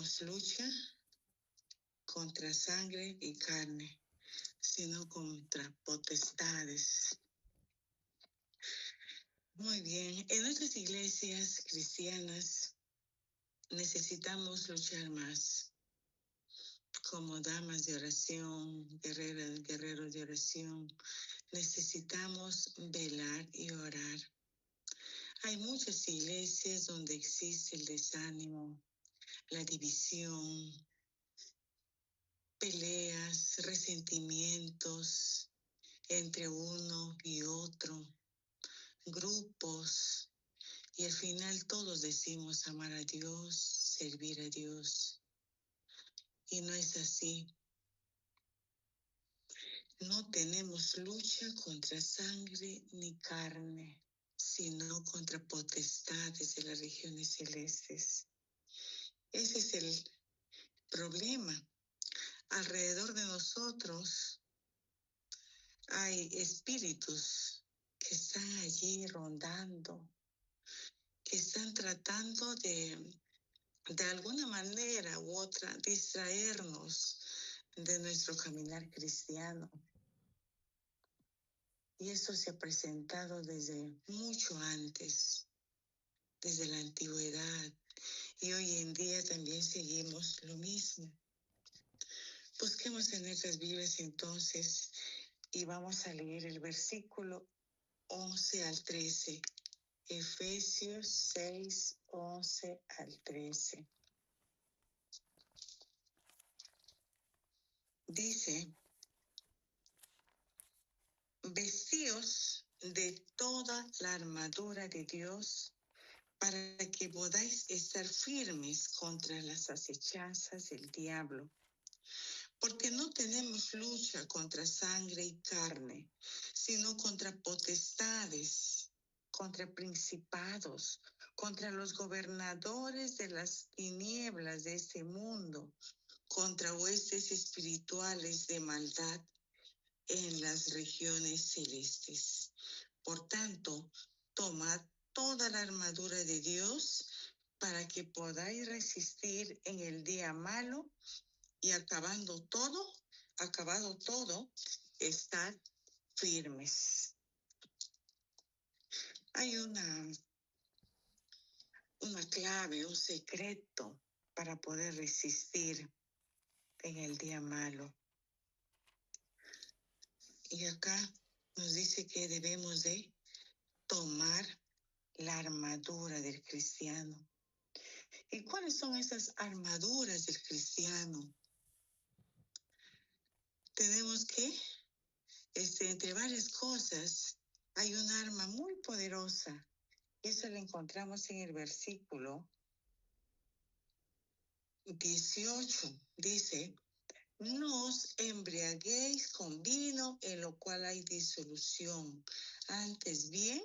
tenemos lucha contra sangre y carne, sino contra potestades. Muy bien, en nuestras iglesias cristianas necesitamos luchar más como damas de oración, guerreros de oración. Necesitamos velar y orar. Hay muchas iglesias donde existe el desánimo, la división, peleas, resentimientos entre uno y otro, grupos, y al final todos decimos amar a Dios, servir a Dios. Y no es así. No tenemos lucha contra sangre ni carne, sino contra potestades de las regiones celestes. Ese es el problema. Alrededor de nosotros hay espíritus que están allí rondando, que están tratando de alguna manera u otra, distraernos de nuestro caminar cristiano. Y eso se ha presentado desde mucho antes, desde la antigüedad. Y hoy en día también seguimos lo mismo. Busquemos en nuestras Biblias entonces y vamos a leer el versículo 11 al 13. Efesios 6, 11 al 13. Dice: vestíos de toda la armadura de Dios para que podáis estar firmes contra las acechanzas del diablo. Porque no tenemos lucha contra sangre y carne, sino contra potestades, contra principados, contra los gobernadores de las tinieblas de este mundo, contra huestes espirituales de maldad en las regiones celestes. Por tanto, tomad toda la armadura de Dios para que podáis resistir en el día malo y acabado todo, estad firmes. Hay una clave, un secreto para poder resistir en el día malo. Y acá nos dice que debemos de tomar la armadura del cristiano. ¿Y cuáles son esas armaduras del cristiano? Tenemos que, entre varias cosas, hay un arma muy poderosa. Eso lo encontramos en el versículo 18. Dice: no os embriaguéis con vino en lo cual hay disolución. Antes bien,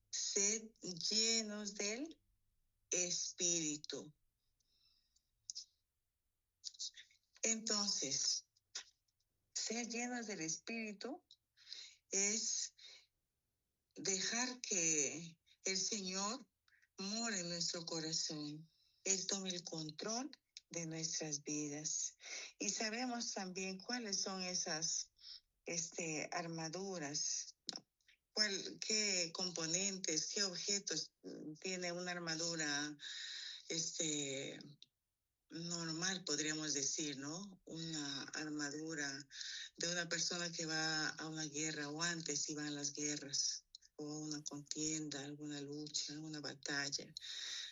sed llenos del Espíritu. Entonces, ser llenos del Espíritu es dejar que el Señor more en nuestro corazón. Él tome el control de nuestras vidas. Y sabemos también cuáles son esas armaduras. ¿Qué componentes, qué objetos tiene una armadura normal, podríamos decir, ¿no? Una armadura de una persona que va a una guerra o antes iba a las guerras o una contienda, alguna lucha, una batalla.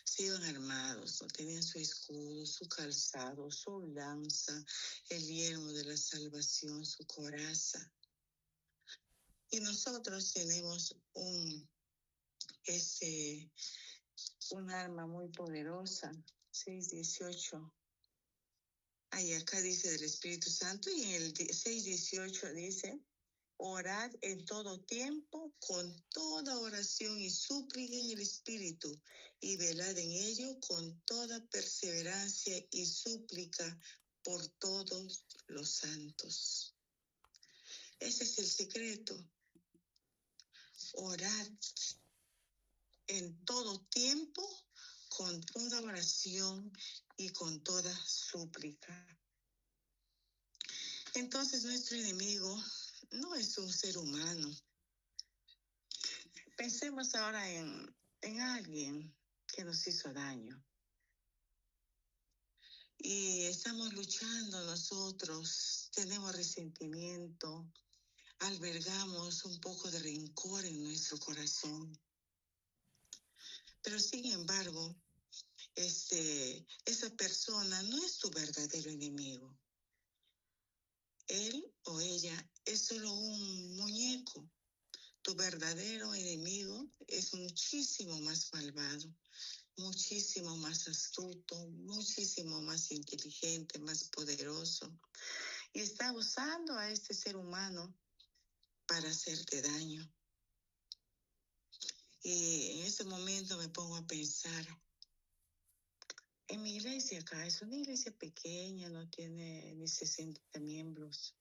Se iban armados, ¿no? Tenían su escudo, su calzado, su lanza, el yelmo de la salvación, su coraza. Y nosotros tenemos un arma muy poderosa, 6:18. Ahí acá dice del Espíritu Santo, y en el 6:18 dice: orad en todo tiempo con toda oración y súplica en el Espíritu, y velad en ello con toda perseverancia y súplica por todos los santos. Ese es el secreto. Orad en todo tiempo con toda oración y con toda súplica. Entonces nuestro enemigo no es un ser humano. Pensemos ahora en alguien que nos hizo daño. Y estamos luchando nosotros, tenemos resentimiento, albergamos un poco de rencor en nuestro corazón. Pero sin embargo, esa persona no es tu verdadero enemigo. Él o ella es solo un muñeco. Tu verdadero enemigo es muchísimo más malvado, muchísimo más astuto, muchísimo más inteligente, más poderoso. Y está usando a este ser humano para hacerte daño. Y en ese momento me pongo a pensar, en mi iglesia acá, es una iglesia pequeña, no tiene ni 60 miembros.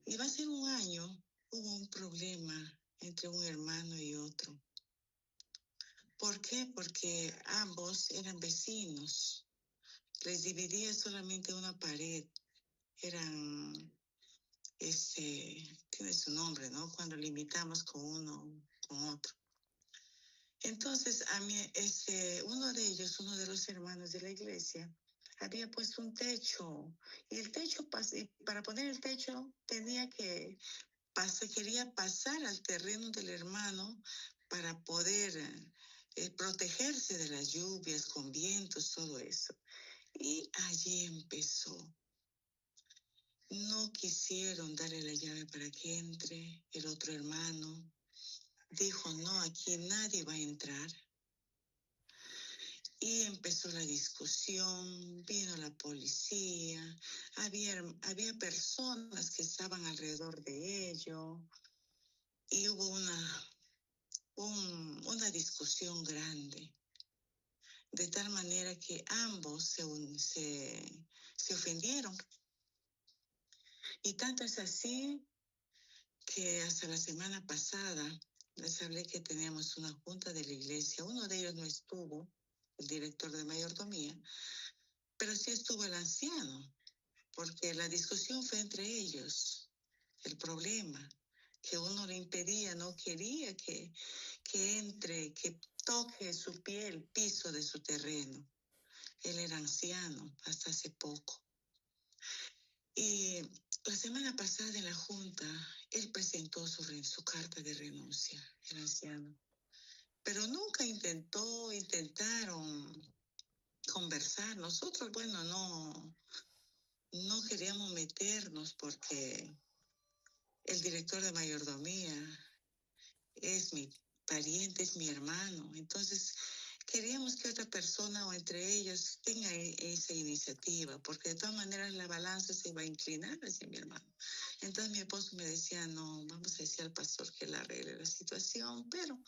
Y va a ser un año, hubo un problema entre un hermano y otro. ¿Por qué? Porque ambos eran vecinos. Les dividía solamente una pared. Eran, tiene su nombre, ¿no? Cuando limitamos con uno, con otro. Entonces, a mí, uno de ellos, uno de los hermanos de la iglesia, había puesto un techo. Y el techo, para poner el techo, quería pasar al terreno del hermano para poder protegerse de las lluvias, con vientos, todo eso. Y allí empezó. No quisieron darle la llave para que entre. El otro hermano dijo, no, aquí nadie va a entrar. Y empezó la discusión, vino la policía, había personas que estaban alrededor de ello y hubo una discusión grande, de tal manera que ambos se ofendieron. Y tanto es así que hasta la semana pasada les hablé que teníamos una junta de la iglesia. Uno de ellos no estuvo, el director de mayordomía, pero sí estuvo el anciano, porque la discusión fue entre ellos. El problema, que uno le impedía, no quería que entre, que toque su pie, el piso de su terreno. Él era anciano hasta hace poco. Y la semana pasada en la junta, él presentó su carta de renuncia, el anciano. Pero nunca intentaron conversar. Nosotros, bueno, no queríamos meternos porque el director de mayordomía es mi pariente, es mi hermano. Entonces, queríamos que otra persona o entre ellos tenga esa iniciativa, porque de todas maneras la balanza se va a inclinar hacia mi hermano. Entonces mi esposo me decía, no, vamos a decir al pastor que él arregle la situación, pero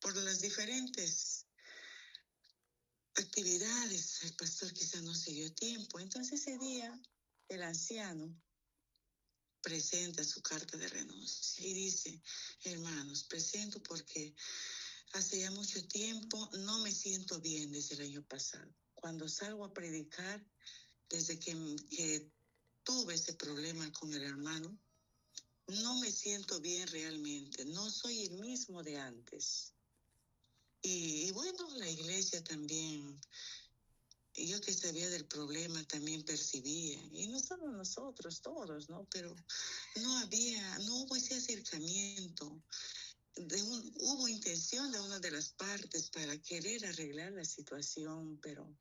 por las diferentes actividades, el pastor quizá no se dio tiempo. Entonces ese día el anciano presenta su carta de renuncia y dice, hermanos, presento porque hace ya mucho tiempo no me siento bien desde el año pasado. Cuando salgo a predicar, desde que tuve ese problema con el hermano, no me siento bien realmente, no soy el mismo de antes. Y bueno, la iglesia también, yo que sabía del problema también percibía, y no solo nosotros, todos, ¿no? Pero no hubo ese acercamiento. Hubo intención de una de las partes para querer arreglar la situación, pero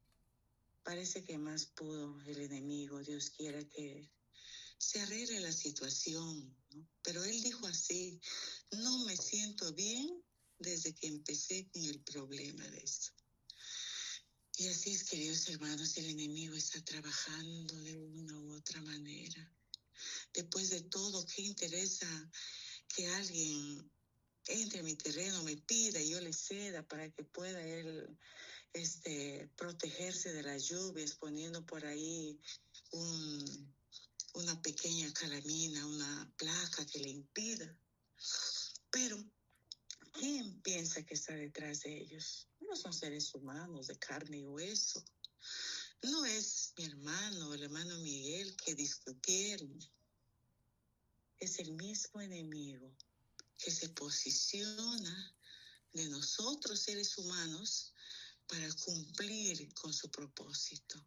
parece que más pudo el enemigo. Dios quiera que se arregle la situación, ¿no? Pero él dijo así, no me siento bien desde que empecé con el problema de esto. Y así es, queridos hermanos, el enemigo está trabajando de una u otra manera. Después de todo, ¿qué interesa que alguien entre a mi terreno, me pida y yo le ceda para que pueda él protegerse de las lluvias, poniendo por ahí una pequeña calamina, una placa que le impida? Pero ¿quién piensa que está detrás de ellos? no son seres humanos de carne y hueso. No es mi hermano, el hermano Miguel, que discutieron. Es el mismo enemigo que se posiciona de nosotros, seres humanos, para cumplir con su propósito.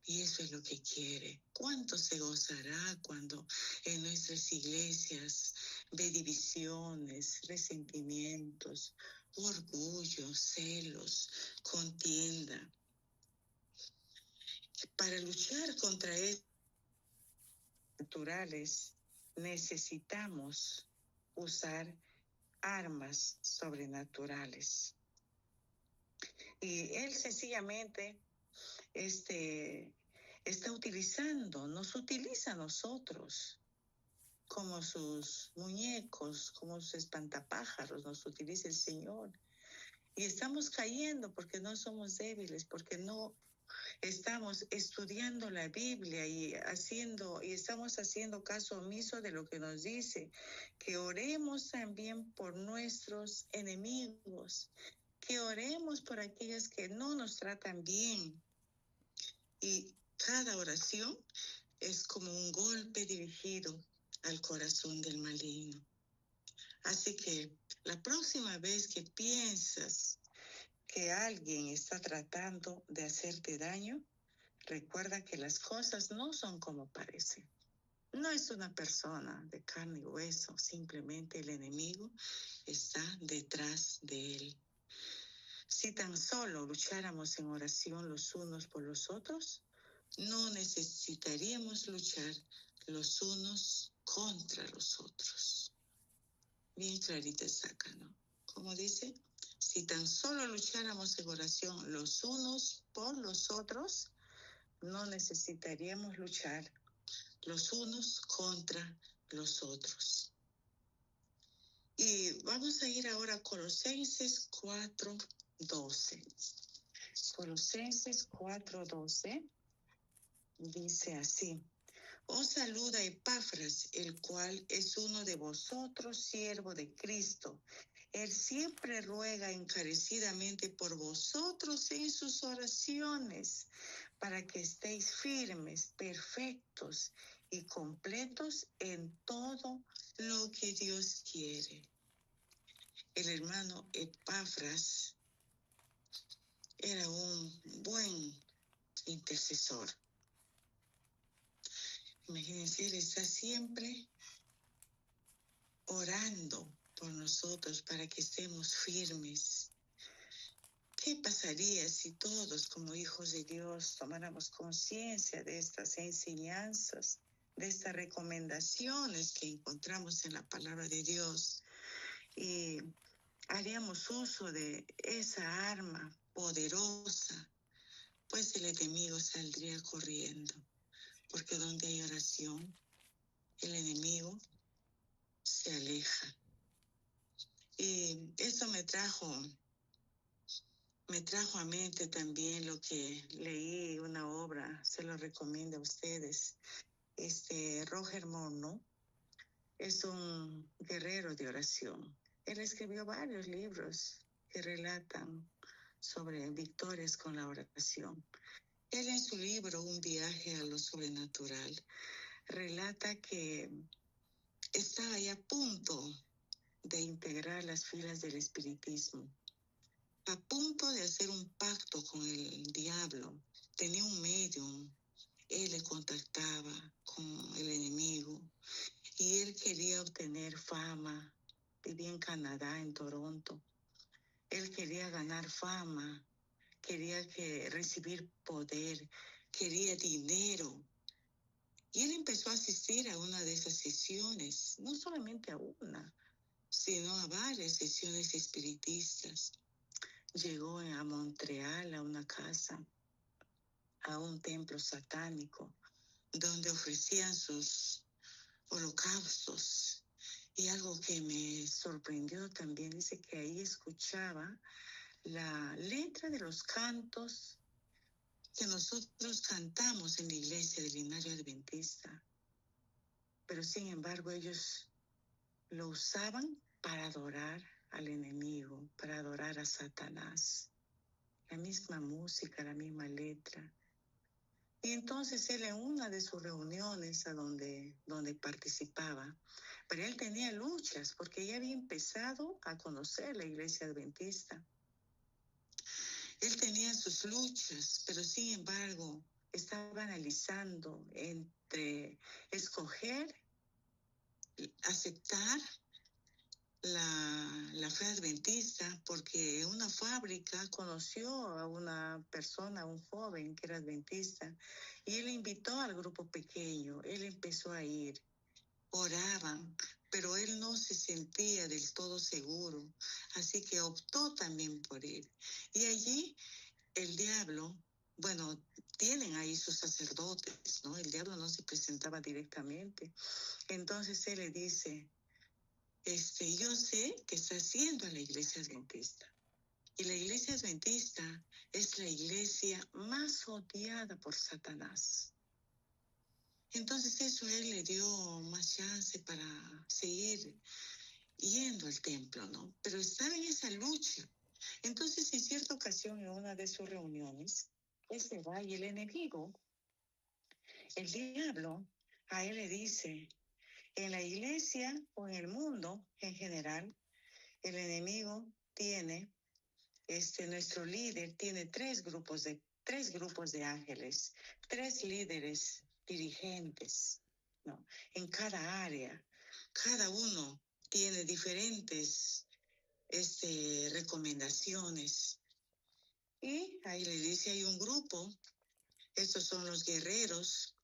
Y eso es lo que quiere. ¿Cuánto se gozará cuando en nuestras iglesias ve divisiones, resentimientos, orgullo, celos, contienda? Para luchar contra estos naturales necesitamos usar armas sobrenaturales. Y él sencillamente nos utiliza a nosotros como sus muñecos, como sus espantapájaros, nos utiliza el Señor. Y estamos cayendo porque no somos débiles, porque no estamos estudiando la Biblia y estamos haciendo caso omiso de lo que nos dice, que oremos también por nuestros enemigos, que oremos por aquellos que no nos tratan bien. Y cada oración es como un golpe dirigido al corazón del maligno. Así que la próxima vez que piensas que alguien está tratando de hacerte daño, recuerda que las cosas no son como parecen. No es una persona de carne y hueso, simplemente el enemigo está detrás de él. Si tan solo lucháramos en oración los unos por los otros, no necesitaríamos luchar los unos contra los otros. Bien clarita está acá, ¿no? Como dice, si tan solo lucháramos en oración los unos por los otros, no necesitaríamos luchar los unos contra los otros. Y vamos a ir ahora a Colosenses 4:12. Colosenses 4:12 dice así: os saluda Epafras, el cual es uno de vosotros, siervo de Cristo. Él siempre ruega encarecidamente por vosotros en sus oraciones, para que estéis firmes, perfectos y completos en todo lo que Dios quiere. El hermano Epafras era un buen intercesor. Imagínense, él está siempre orando por nosotros para que estemos firmes. ¿Qué pasaría si todos, como hijos de Dios, tomáramos conciencia de estas enseñanzas, de estas recomendaciones que encontramos en la palabra de Dios, y haríamos uso de esa arma poderosa? Pues el enemigo saldría corriendo, porque donde hay oración, el enemigo se aleja. Y eso me trajo a mente también lo que leí, una obra, se lo recomiendo a ustedes. Roger Morneau es un guerrero de oración. Él escribió varios libros que relatan sobre victorias con la oración. Él en su libro Un viaje a lo sobrenatural relata que estaba ya a punto de integrar las filas del espiritismo, a punto de hacer un pacto con el diablo. Tenía un medium, él le contactaba con el enemigo y él quería obtener fama. Vivía en Canadá, en Toronto. Él quería ganar fama, quería recibir poder, quería dinero. Y él empezó a asistir a una de esas sesiones, no solamente a una, sino a varias sesiones espiritistas. Llegó a Montreal, a una casa, a un templo satánico, donde ofrecían sus holocaustos. Y algo que me sorprendió también, dice que ahí escuchaba la letra de los cantos que nosotros cantamos en la iglesia del Linario Adventista. Pero sin embargo ellos lo usaban para adorar al enemigo, para adorar a Satanás. La misma música, la misma letra. Y entonces él en una de sus reuniones donde participaba, pero él tenía luchas porque ya había empezado a conocer la iglesia adventista. Él tenía sus luchas, pero sin embargo estaba analizando entre escoger, aceptar la fe adventista, porque en una fábrica conoció a una persona, un joven que era adventista, y él invitó al grupo pequeño. Él empezó a ir, oraban, pero él no se sentía del todo seguro, así que optó también por ir. Y allí el diablo, bueno, tienen ahí sus sacerdotes, ¿no? El diablo no se presentaba directamente. Entonces él le dice, yo sé que está haciendo a la iglesia adventista. Y la iglesia adventista es la iglesia más odiada por Satanás. Entonces eso a él le dio más chance para seguir yendo al templo, ¿no? Pero estaba en esa lucha. Entonces, en cierta ocasión, en una de sus reuniones, él se va y el enemigo, el diablo, a él le dice, en la iglesia o en el mundo en general, el enemigo tiene, nuestro líder tiene tres grupos de ángeles, tres líderes dirigentes, ¿no? En cada área, cada uno tiene diferentes recomendaciones. Y ahí le dice, hay un grupo, estos son los guerreros,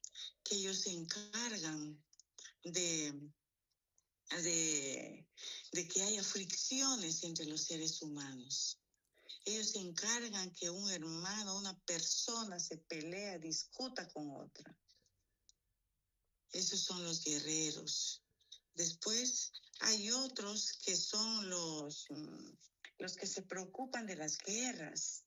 que ellos se encargan de que haya fricciones entre los seres humanos. Ellos se encargan que un hermano, una persona se pelea, discuta con otra. Esos son los guerreros. Después hay otros que son los que se preocupan de las guerras.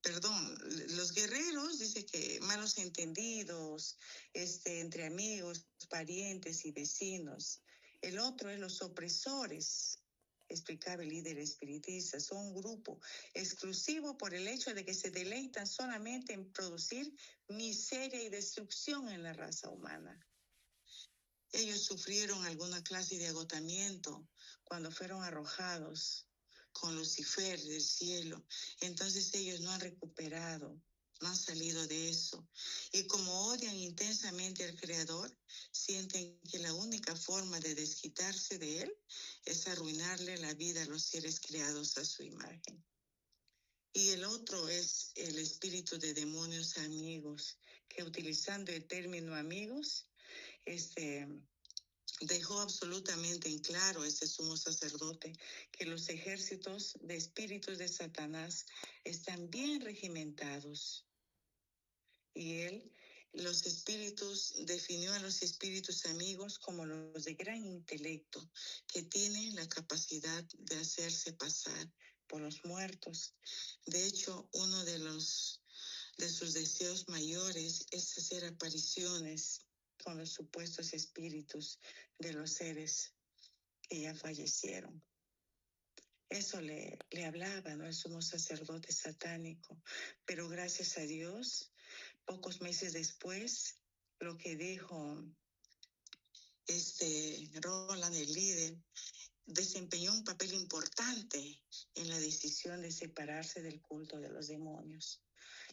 Perdón, los guerreros, dice que malos entendidos, entre amigos, parientes y vecinos. El otro es los opresores, explicaba el líder espiritista. Son un grupo exclusivo por el hecho de que se deleitan solamente en producir miseria y destrucción en la raza humana. Ellos sufrieron alguna clase de agotamiento cuando fueron arrojados con Lucifer del cielo. Entonces ellos no han recuperado, no han salido de eso. Y como odian intensamente al Creador, sienten que la única forma de desquitarse de Él es arruinarle la vida a los seres creados a su imagen. Y el otro es el espíritu de demonios amigos, que utilizando el término amigos, dejó absolutamente en claro ese sumo sacerdote que los ejércitos de espíritus de Satanás están bien regimentados. Y él, definió a los espíritus amigos como los de gran intelecto, que tienen la capacidad de hacerse pasar por los muertos. De hecho, uno de sus deseos mayores es hacer apariciones con los supuestos espíritus de los seres que ya fallecieron. Eso le hablaba, ¿no?, el sumo sacerdote satánico. Pero gracias a Dios, pocos meses después, lo que dijo Roland, el líder, desempeñó un papel importante en la decisión de separarse del culto de los demonios.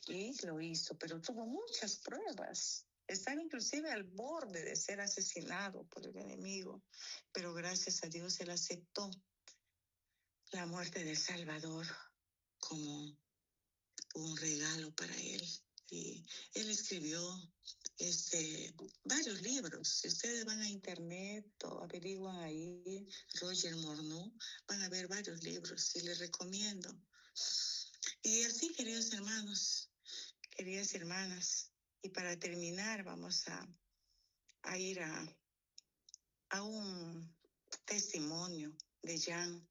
Y lo hizo, pero tuvo muchas pruebas. Estaba inclusive al borde de ser asesinado por el enemigo, pero gracias a Dios él aceptó la muerte del Salvador como un regalo para él. Y él escribió varios libros. Si ustedes van a internet o averiguan ahí, Roger Morneau, van a ver varios libros y les recomiendo. Y así, queridos hermanos, queridas hermanas, y para terminar vamos a ir a un testimonio de Jan.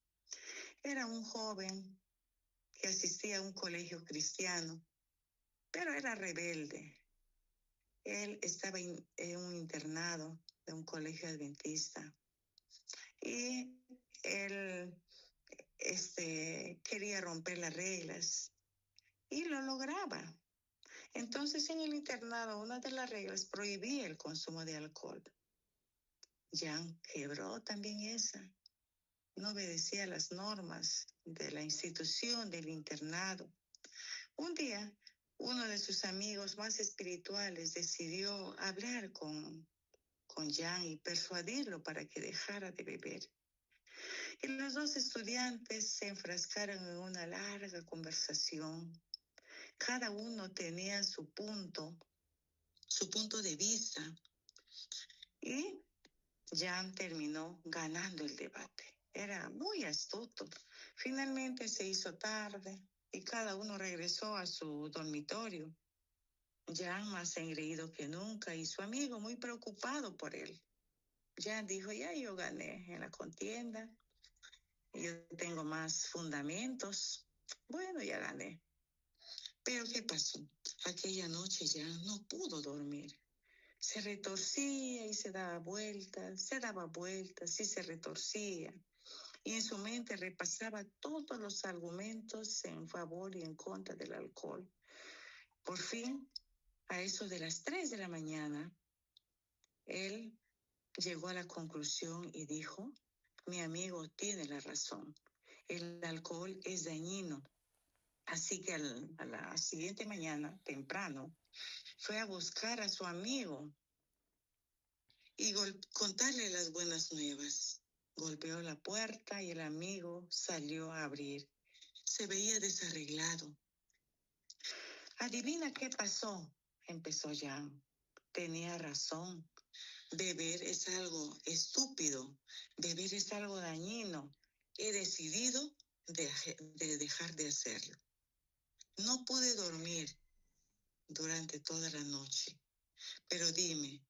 Era un joven que asistía a un colegio cristiano, pero era rebelde. Él estaba en un internado de un colegio adventista y él quería romper las reglas y lo lograba. Entonces, en el internado, una de las reglas prohibía el consumo de alcohol. Jan quebró también esa. No obedecía las normas de la institución del internado. Un día, uno de sus amigos más espirituales decidió hablar con Jan y persuadirlo para que dejara de beber. Y los dos estudiantes se enfrascaron en una larga conversación. Cada uno tenía su punto de vista, y Jan terminó ganando el debate. Era muy astuto. Finalmente se hizo tarde y cada uno regresó a su dormitorio. Jan más engreído que nunca y su amigo muy preocupado por él. Jan dijo, ya yo gané en la contienda, yo tengo más fundamentos. Bueno, ya gané. Pero ¿qué pasó? Aquella noche Jan no pudo dormir. Se retorcía y se daba vueltas y se retorcía. Y en su mente repasaba todos los argumentos en favor y en contra del alcohol. Por fin, a eso de las 3 de la mañana, él llegó a la conclusión y dijo, mi amigo tiene la razón. El alcohol es dañino. Así que a la siguiente mañana, temprano, fue a buscar a su amigo y contarle las buenas nuevas. Golpeó la puerta y el amigo salió a abrir. Se veía desarreglado. Adivina qué pasó, empezó Jan. Tenía razón. Beber es algo estúpido. Beber es algo dañino. He decidido de dejar de hacerlo. No pude dormir durante toda la noche. Pero dime,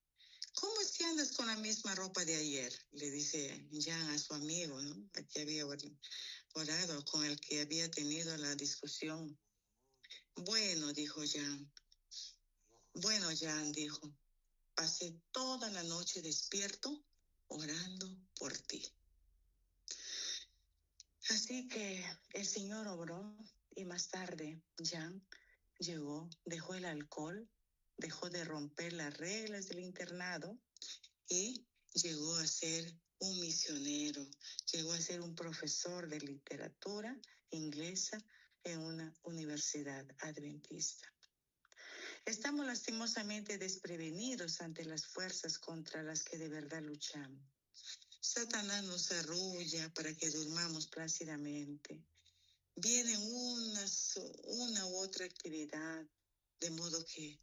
¿cómo es que andas con la misma ropa de ayer? Le dice Jan a su amigo, ¿no? El que había orado, con el que había tenido la discusión. Bueno, dijo Jan. Bueno, Jan, dijo, pasé toda la noche despierto orando por ti. Así que el Señor obró y más tarde Jan llegó, dejó el alcohol, dejó de romper las reglas del internado y llegó a ser un misionero, llegó a ser un profesor de literatura inglesa en una universidad adventista. Estamos lastimosamente desprevenidos ante las fuerzas contra las que de verdad luchamos. Satanás nos arrulla para que durmamos plácidamente. Viene una u otra actividad, de modo que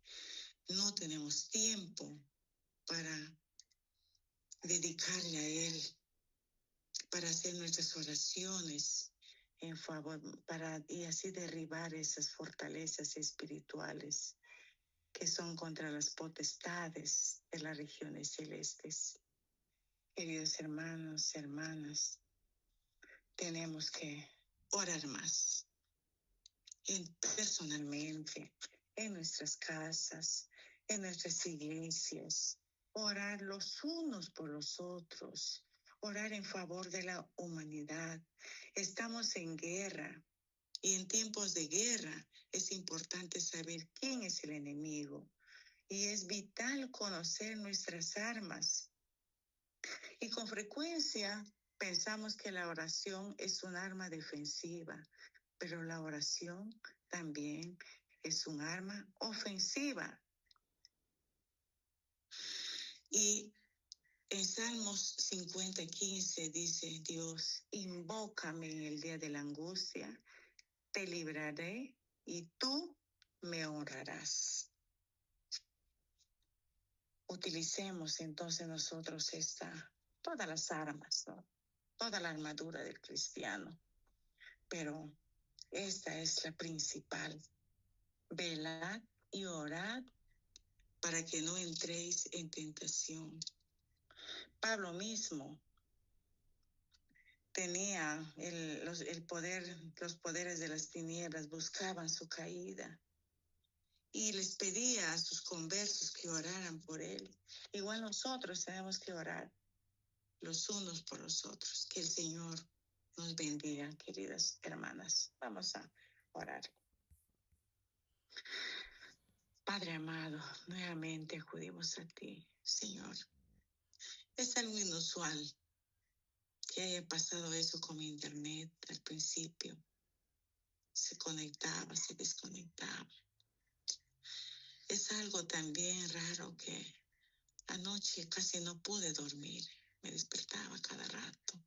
no tenemos tiempo para dedicarle a Él, para hacer nuestras oraciones en favor, y así derribar esas fortalezas espirituales que son contra las potestades de las regiones celestes. Queridos hermanos, hermanas, tenemos que orar más, personalmente, en nuestras casas, en nuestras iglesias, orar los unos por los otros, orar en favor de la humanidad. Estamos en guerra y en tiempos de guerra es importante saber quién es el enemigo y es vital conocer nuestras armas. Y con frecuencia pensamos que la oración es un arma defensiva, pero la oración también es un arma ofensiva. Y en Salmos 50:15 dice, Dios, invócame en el día de la angustia, te libraré y tú me honrarás. Utilicemos entonces nosotros todas las armas, ¿no? Toda la armadura del cristiano, pero esta es la principal. Velad y orad para que no entréis en tentación. Pablo mismo tenía el poder, los poderes de las tinieblas buscaban su caída y les pedía a sus conversos que oraran por él. Igual nosotros tenemos que orar los unos por los otros, que el Señor nos bendiga, queridas hermanas. Vamos a orar. Padre amado, nuevamente acudimos a ti, Señor. Es algo inusual que haya pasado eso con mi internet al principio. Se conectaba, se desconectaba. Es algo también raro que anoche casi no pude dormir. Me despertaba cada rato.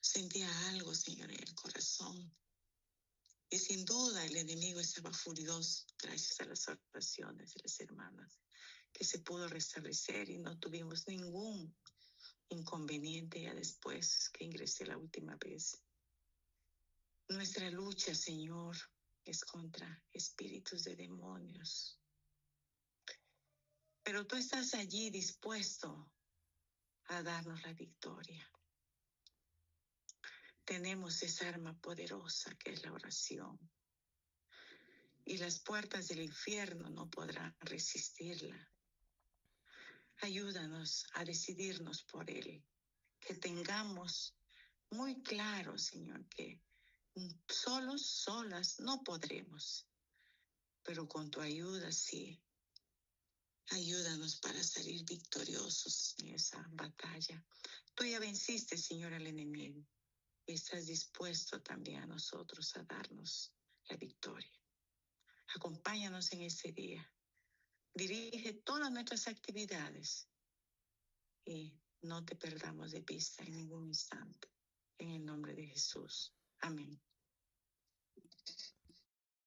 Sentía algo, Señor, en el corazón. Y sin duda el enemigo estaba furioso gracias a las oraciones de las hermanas, que se pudo restablecer y no tuvimos ningún inconveniente ya después que ingresé la última vez. Nuestra lucha, Señor, es contra espíritus de demonios. Pero tú estás allí dispuesto a darnos la victoria. Tenemos esa arma poderosa que es la oración. Y las puertas del infierno no podrán resistirla. Ayúdanos a decidirnos por Él. Que tengamos muy claro, Señor, que solas no podremos. Pero con tu ayuda sí. Ayúdanos para salir victoriosos en esa batalla. Tú ya venciste, Señor, al enemigo. Y estás dispuesto también a nosotros a darnos la victoria. Acompáñanos en este día. Dirige todas nuestras actividades y no te perdamos de vista en ningún instante. En el nombre de Jesús. Amén.